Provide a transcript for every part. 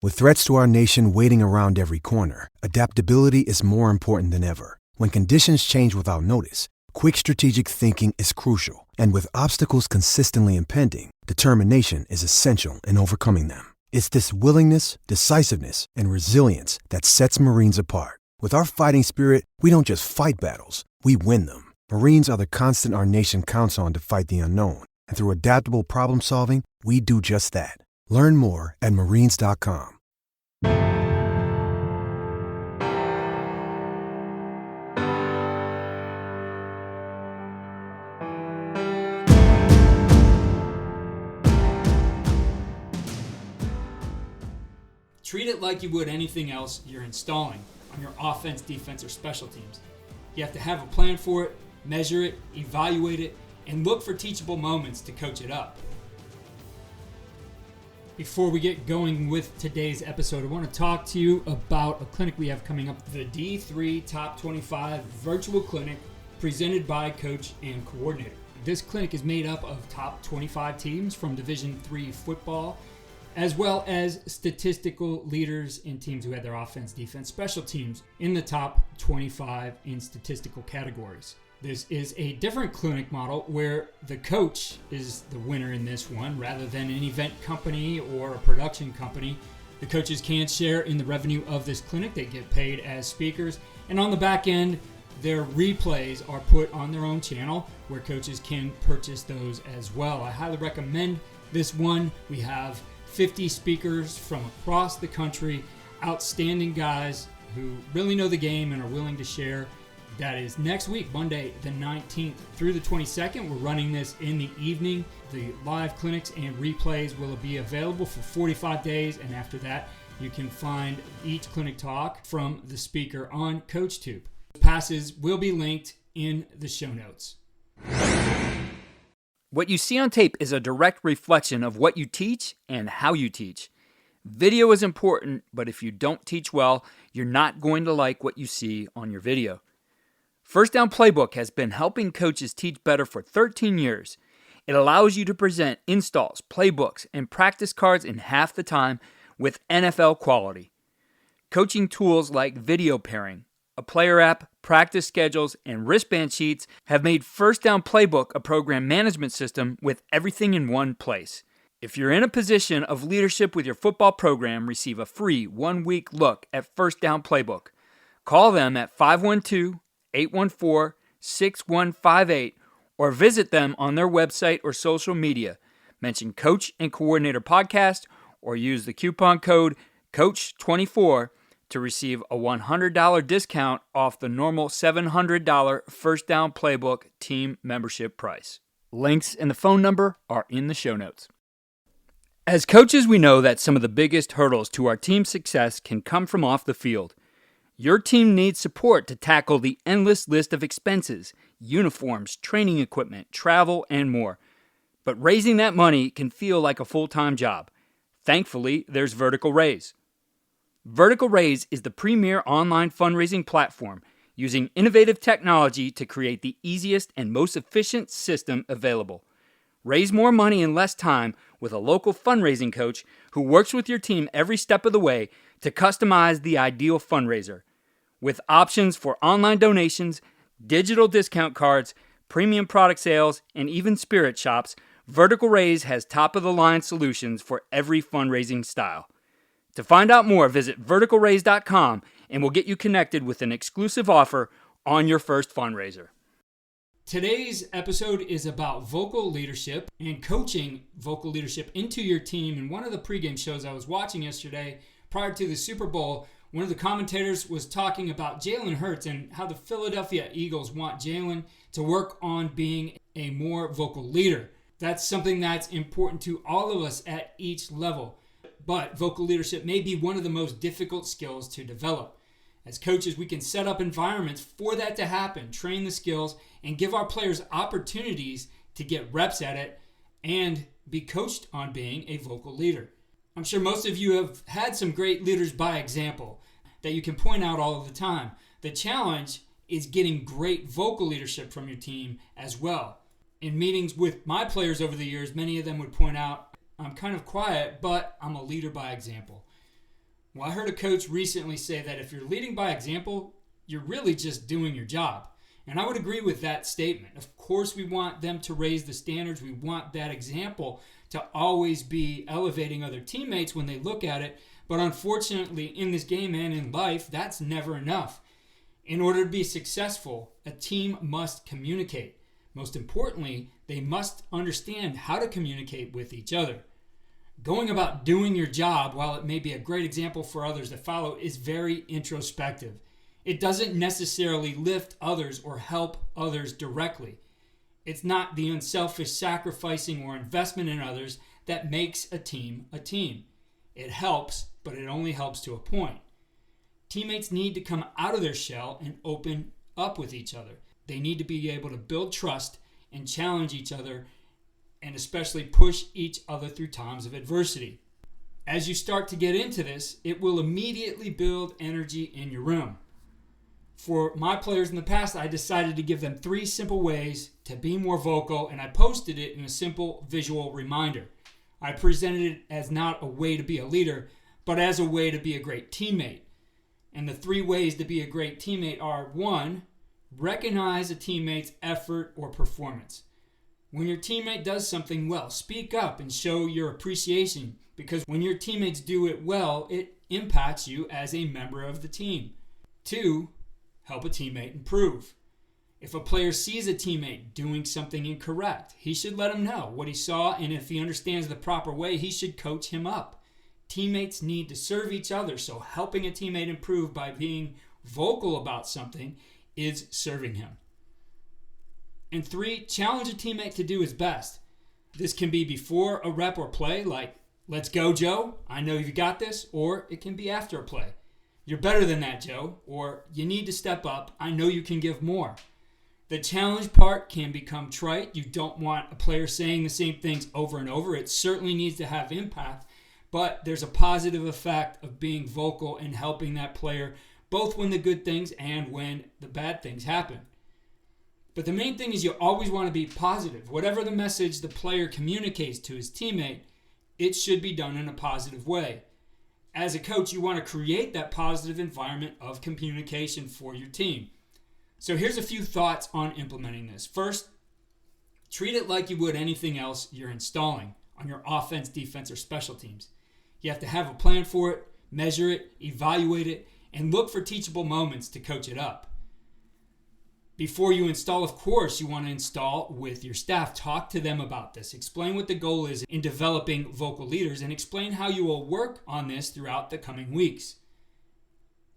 With threats to our nation waiting around every corner, adaptability is more important than ever. When conditions change without notice, quick strategic thinking is crucial. And with obstacles consistently impending, determination is essential in overcoming them. It's this willingness, decisiveness, and resilience that sets Marines apart. With our fighting spirit, we don't just fight battles, we win them. Marines are the constant our nation counts on to fight the unknown. And through adaptable problem solving, we do just that. Learn more at marines.com. Treat it like you would anything else you're installing on your offense, defense, or special teams. You have to have a plan for it, measure it, evaluate it, and look for teachable moments to coach it up. Before we get going with today's episode, I want to talk to you about a clinic we have coming up, the D3 Top 25 Virtual Clinic presented by Coach and Coordinator. This clinic is made up of top 25 teams from Division III football, as well as statistical leaders in teams who had their offense, defense, special teams in the top 25 in statistical categories. This is a different clinic model where the coach is the winner in this one rather than an event company or a production company. The coaches can share in the revenue of this clinic. They get paid as speakers. And on the back end, their replays are put on their own channel where coaches can purchase those as well. I highly recommend this one. We have 50 speakers from across the country, outstanding guys who really know the game and are willing to share. That is next week, Monday the 19th through the 22nd. We're running this in the evening. The live clinics and replays will be available for 45 days, and after that, you can find each clinic talk from the speaker on CoachTube. Passes will be linked in the show notes. What you see on tape is a direct reflection of what you teach and how you teach. Video is important, but if you don't teach well, you're not going to like what you see on your video. First Down Playbook has been helping coaches teach better for 13 years. It allows you to present installs, playbooks, and practice cards in half the time with NFL quality. Coaching tools like video pairing, a player app, practice schedules, and wristband sheets have made First Down Playbook a program management system with everything in one place. If you're in a position of leadership with your football program, receive a free 1-week look at First Down Playbook. Call them at 512-814-6158 or visit them on their website or social media. Mention Coach and Coordinator Podcast or use the coupon code COACH24 to receive a $100 discount off the normal $700 First Down Playbook team membership price. Links and the phone number are in the show notes. As coaches, we know that some of the biggest hurdles to our team's success can come from off the field. Your team needs support to tackle the endless list of expenses, uniforms, training equipment, travel, and more. But raising that money can feel like a full-time job. Thankfully, there's Vertical Raise. Vertical Raise is the premier online fundraising platform using innovative technology to create the easiest and most efficient system available. Raise more money in less time with a local fundraising coach who works with your team every step of the way to customize the ideal fundraiser. With options for online donations, digital discount cards, premium product sales, and even spirit shops, Vertical Raise has top-of-the-line solutions for every fundraising style. To find out more, visit verticalraise.com and we'll get you connected with an exclusive offer on your first fundraiser. Today's episode is about vocal leadership and coaching vocal leadership into your team. And one of the pregame shows I was watching yesterday prior to the Super Bowl, one of the commentators was talking about Jalen Hurts and how the Philadelphia Eagles want Jalen to work on being a more vocal leader. That's something that's important to all of us at each level. But vocal leadership may be one of the most difficult skills to develop. As coaches, we can set up environments for that to happen, train the skills, and give our players opportunities to get reps at it and be coached on being a vocal leader. I'm sure most of you have had some great leaders by example that you can point out all of the time. The challenge is getting great vocal leadership from your team as well. In meetings with my players over the years, many of them would point out, I'm kind of quiet, but I'm a leader by example. Well, I heard a coach recently say that if you're leading by example, you're really just doing your job. And I would agree with that statement. Of course, we want them to raise the standards. We want that example to always be elevating other teammates when they look at it. But unfortunately, in this game and in life, that's never enough. In order to be successful, a team must communicate. Most importantly, they must understand how to communicate with each other. Going about doing your job, while it may be a great example for others to follow, is very introspective. It doesn't necessarily lift others or help others directly. It's not the unselfish sacrificing or investment in others that makes a team a team. It helps, but it only helps to a point. Teammates need to come out of their shell and open up with each other. They need to be able to build trust and challenge each other, and especially push each other through times of adversity. As you start to get into this, it will immediately build energy in your room. For my players in the past, I decided to give them 3 simple ways to be more vocal, and I posted it in a simple visual reminder. I presented it as not a way to be a leader, but as a way to be a great teammate. And the 3 ways to be a great teammate are: 1, recognize a teammate's effort or performance. When your teammate does something well, speak up and show your appreciation, because when your teammates do it well, it impacts you as a member of the team. 2, help a teammate improve. If a player sees a teammate doing something incorrect, he should let him know what he saw, and if he understands the proper way, he should coach him up. Teammates need to serve each other, so helping a teammate improve by being vocal about something is serving him. And 3, challenge a teammate to do his best. This can be before a rep or play, like, "Let's go, Joe. I know you got this." Or it can be after a play. "You're better than that, Joe." Or, "You need to step up. I know you can give more." The challenge part can become trite. You don't want a player saying the same things over and over. It certainly needs to have impact, but there's a positive effect of being vocal and helping that player both when the good things and when the bad things happen. But the main thing is you always want to be positive. Whatever the message the player communicates to his teammate, it should be done in a positive way. As a coach, you want to create that positive environment of communication for your team. So here's a few thoughts on implementing this. First, treat it like you would anything else you're installing on your offense, defense, or special teams. You have to have a plan for it, measure it, evaluate it, and look for teachable moments to coach it up. Before you install, of course, you want to install with your staff. Talk to them about this. Explain what the goal is in developing vocal leaders, and explain how you will work on this throughout the coming weeks.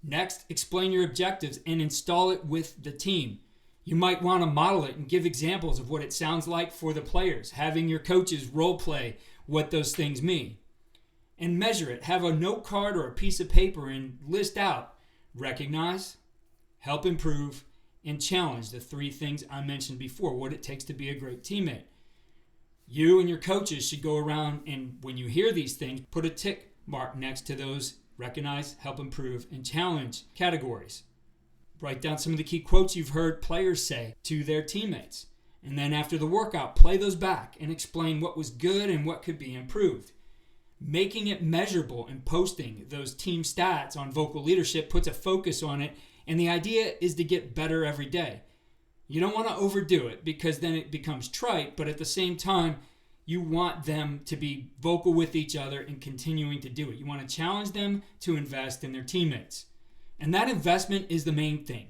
Next, explain your objectives and install it with the team. You might want to model it and give examples of what it sounds like for the players, having your coaches role play what those things mean. And measure it. Have a note card or a piece of paper and list out: recognize, help improve, and challenge, the 3 things I mentioned before, what it takes to be a great teammate. You and your coaches should go around, and when you hear these things, put a tick mark next to those recognize, help improve, and challenge categories. Write down some of the key quotes you've heard players say to their teammates. And then after the workout, play those back and explain what was good and what could be improved. Making it measurable and posting those team stats on vocal leadership puts a focus on it, and the idea is to get better every day. You don't want to overdo it because then it becomes trite, but at the same time, you want them to be vocal with each other and continuing to do it. You want to challenge them to invest in their teammates. And that investment is the main thing.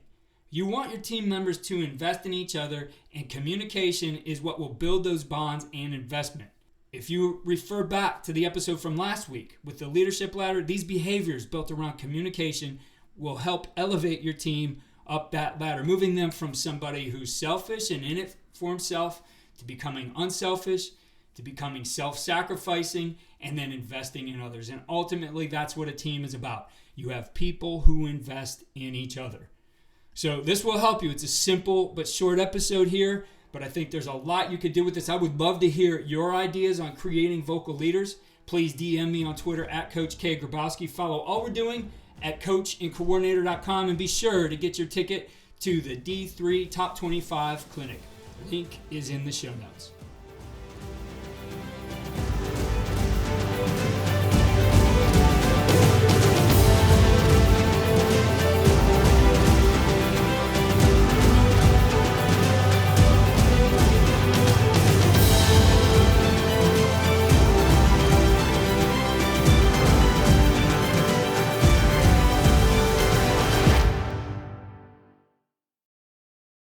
You want your team members to invest in each other, and communication is what will build those bonds and investment. If you refer back to the episode from last week with the leadership ladder, these behaviors built around communication will help elevate your team up that ladder, moving them from somebody who's selfish and in it for himself to becoming unselfish, to becoming self-sacrificing, and then investing in others. And ultimately, that's what a team is about. You have people who invest in each other. So this will help you. It's a simple but short episode here, but I think there's a lot you could do with this. I would love to hear your ideas on creating vocal leaders. Please DM me on Twitter at Coach K. Grabowski. Follow all we're doing at coachandcoordinator.com, and be sure to get your ticket to the D3 Top 25 Clinic. Link is in the show notes.